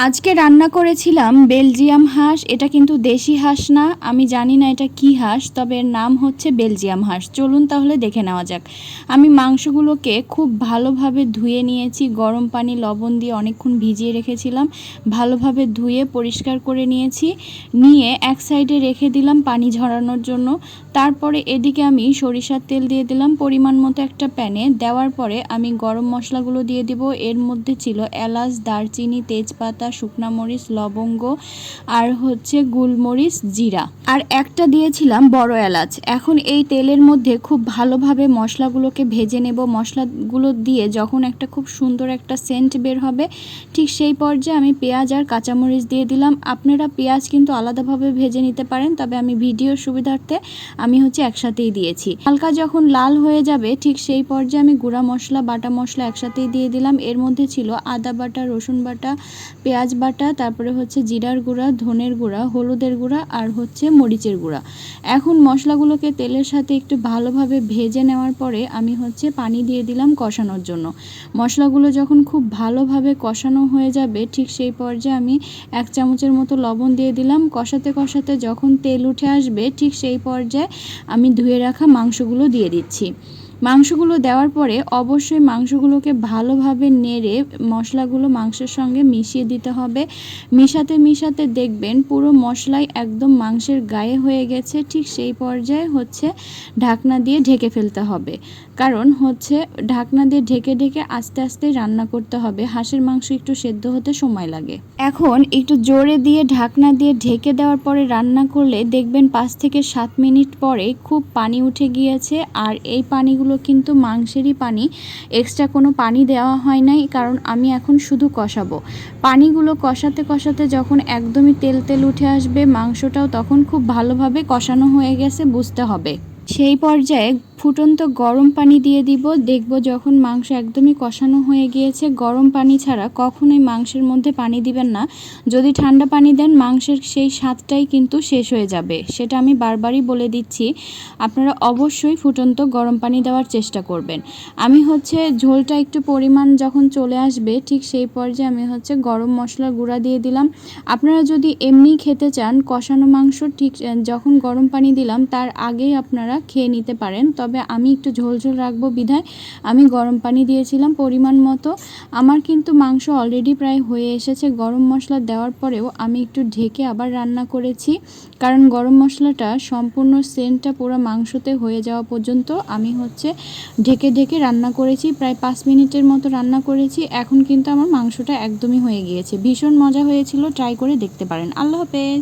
আজকে রান্না করেছিলাম বেলজিয়াম হাঁস। এটা কিন্তু দেশি হাঁস না, আমি জানি না এটা কি হাঁস, তবে এর নাম হচ্ছে বেলজিয়াম হাঁস। চলুন তাহলে দেখে নেওয়া যাক। আমি মাংসগুলোকে খুব ভালোভাবে ধুয়ে নিয়েছি, গরম পানি লবণ দিয়ে অনেকক্ষণ ভিজিয়ে রেখেছিলাম। ভালোভাবে ধুয়ে পরিষ্কার করে নিয়েছি, নিয়ে এক সাইডে রেখে দিলাম পানি ঝরানোর জন্য। তারপরে এদিকে আমি সরিষার তেল দিয়ে দিলাম পরিমাণ মতো একটা প্যানে। দেওয়ার পরে আমি গরম মশলাগুলো দিয়ে দিব। এর মধ্যে ছিল এলাচ, দারচিনি, তেজপাতা, শুকনা মরিচ, লবঙ্গ আর হচ্ছে গোলমরিচ, জিরা, আর একটা দিয়েছিলাম বড় এলাচ। এখন এই তেলের মধ্যে খুব ভালোভাবে মশলাগুলোকে ভেজে নেব। মশলাগুলো দিয়ে যখন একটা খুব সুন্দর একটা সেন্ট বের হবে, ঠিক সেই পর্যায়ে আমি পেঁয়াজ আর কাঁচামরিচ দিয়ে দিলাম। আপনারা পেঁয়াজ কিন্তু আলাদাভাবে ভেজে নিতে পারেন, তবে আমি ভিডিওর সুবিধার্থে আমি একসাথেই দিয়েছি। হালকা যখন লাল হয়ে যাবে, ঠিক সেই পর্যায়ে আমি গুঁড়া মশলা, বাটা মশলা একসাথেই দিয়ে দিলাম। এর মধ্যে ছিল আদা বাটা, রসুন বাটা, পেঁয়াজ বাটা, তারপরে জিরার গুঁড়া, ধনের গুঁড়া, হলুদের গুঁড়া আর মরিচের গুঁড়া। এখন মশলাগুলোকে তেলের সাথে একটু ভালোভাবে ভেজে নেওয়ার পরে আমি পানি দিয়ে দিলাম কষানোর জন্য। মশলাগুলো যখন খুব ভালোভাবে কষানো হয়ে যাবে, ঠিক সেই পর্যায়ে আমি 1 চামচের মতো লবণ দিয়ে দিলাম। কষাতে কষাতে যখন তেল উঠে আসবে, ঠিক সেই পর্যায়ে আমি ধুয়ে রাখা মাংসগুলো দিয়ে দিচ্ছি। মাংসগুলো দেওয়ার পরে অবশ্যই মাংসগুলোকে ভালোভাবে নেড়ে মশলাগুলো মাংসের সঙ্গে মিশিয়ে দিতে হবে। মিশাতে মিশাতে দেখবেন পুরো মশলাই একদম মাংসের গায়ে হয়ে গেছে। ঠিক সেই পর্যায়ে ঢাকনা দিয়ে ঢেকে ফেলতে হবে, কারণ ঢাকনা দিয়ে ঢেকে ঢেকে আস্তে আস্তে রান্না করতে হবে। হাঁসের মাংস একটু সেদ্ধ হতে সময় লাগে। এখন একটু জোরে দিয়ে ঢাকনা দিয়ে ঢেকে দেওয়ার পরে রান্না করলে দেখবেন 5 থেকে 7 মিনিট পরে খুব পানি উঠে গিয়েছে। আর এই পানিগুলো কিন্তু মাংসেরই পানি, এক্সট্রা কোনো পানি দেওয়া হয় নাই, কারণ আমি এখন শুধু কষাবো। পানিগুলো কষাতে কষাতে যখন একদমই তেল তেল উঠে আসবে, মাংসটাও তখন খুব ভালোভাবে কষানো হয়ে গেছে বুঝতে হবে। সেই পর্যায়ে ফুটন্ত গরম পানি দিয়ে দিব। দেখব যখন মাংস একদমই কষানো হয়ে গিয়েছে, গরম পানি ছাড়া কখনোই মাংসের মধ্যে পানি দিবেন না। যদি ঠান্ডা পানি দেন, মাংসের সেই স্বাদটাই কিন্তু শেষ হয়ে যাবে। সেটা আমি বারবারই বলে দিচ্ছি, আপনারা অবশ্যই ফুটন্ত গরম পানি দেওয়ার চেষ্টা করবেন। আমি ঝোলটা একটু পরিমাণ যখন চলে আসবে, ঠিক সেই পর্যায়ে আমি গরম মশলার গুঁড়া দিয়ে দিলাম। আপনারা যদি এমনি খেতে চান কষানো মাংস, ঠিক যখন গরম পানি দিলাম তার আগেই আপনারা খেয়ে নিতে পারেন, তবে আমি একটু ঝোল ঝোল রাখবো বিধায় আমি গরম পানি দিয়েছিলাম পরিমাণ মতো। আমার কিন্তু মাংস অলরেডি প্রায় হয়ে এসেছে। গরম মশলা দেওয়ার পরেও আমি একটু ঢেকে আবার রান্না করেছি, কারণ গরম মশলাটা সম্পূর্ণ সেন্টটা পুরো মাংসতে হয়ে যাওয়া পর্যন্ত আমি ঢেকে ঢেকে রান্না করেছি। প্রায় 5 মিনিটের মতো রান্না করেছি। এখন কিন্তু আমার মাংসটা একদমই হয়ে গিয়েছে। ভীষণ মজা হয়েছিল, ট্রাই করে দেখতে পারেন। আল্লাহ হাফেজ।